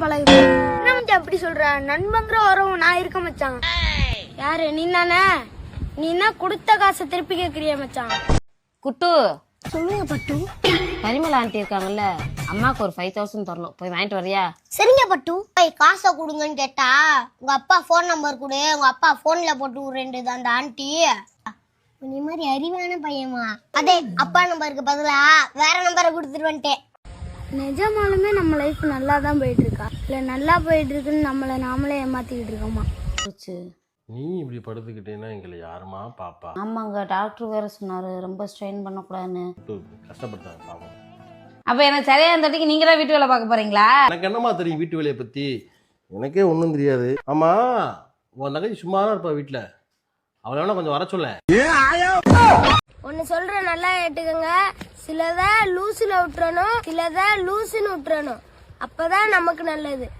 பழகுது. என்ன மச்சான் அப்படி சொல்ற? நண்பங்கிற உறவு நான் இருக்க மச்சான். யாரு நீ தானே? நீ என்ன கொடுத்த காசை திருப்பி கேக்குறிய மச்சான்? குட்டு சொல்லுங்க பட்டு. பரிமளா ஆண்டி இருக்காங்கல்ல, அம்மாக்கு ஒரு 5000 தரணும், போய் வாங்கிட்டு வரியா? சரிங்க பட்டு. காசை கொடுங்கன்னு கேட்டா உங்க அப்பா போன் நம்பர் கொடு, உங்க அப்பா போன்ல போட்டு விடுறேன் அந்த ஆண்டி. நீ மாதிரி அறிவான பையமா? அதே அப்பா நம்பருக்கு பதிலா வேற நம்பரை கொடுத்துட்டு வந்துட்டேன். நிஜமாலுமே நம்ம லைஃப் நல்லா தான் போயிட்டு இருக்கா இல்ல நல்லா போயிட்டு இருக்குன்னு நம்மளை நாமளே ஏமாத்திக்கிட்டு இருக்கோமா? நீ இப்படி படுத்துக்கிட்டேன்னா எங்களை யாருமா பாப்பா? ஆமாங்க, டாக்டர் வேற சொன்னாரு ரொம்ப ஸ்ட்ரெயின் பண்ணக்கூடாதுன்னு. கஷ்டப்பட்டாங்க பாவம். அப்ப எனக்கு சரியா இந்த வாட்டிக்கு நீங்க தான் வீட்டு வேலை பார்க்க போறீங்களா? எனக்கு என்னமா தெரியும் வீட்டு வேலையை பத்தி? எனக்கே ஒன்றும் தெரியாது. ஆமா, உன் தங்கச்சி சும்மா தான் இருப்பா வீட்டுல, அவளை வேணா கொஞ்சம் வர சொல்ல. ஒன்னு சொல்ற நல்லா கேட்டுக்கங்க, சிலத லூசுல விட்டுறணும், சிலத லூசுன்னு விட்டுறணும். அப்பதான் நமக்கு நல்லது.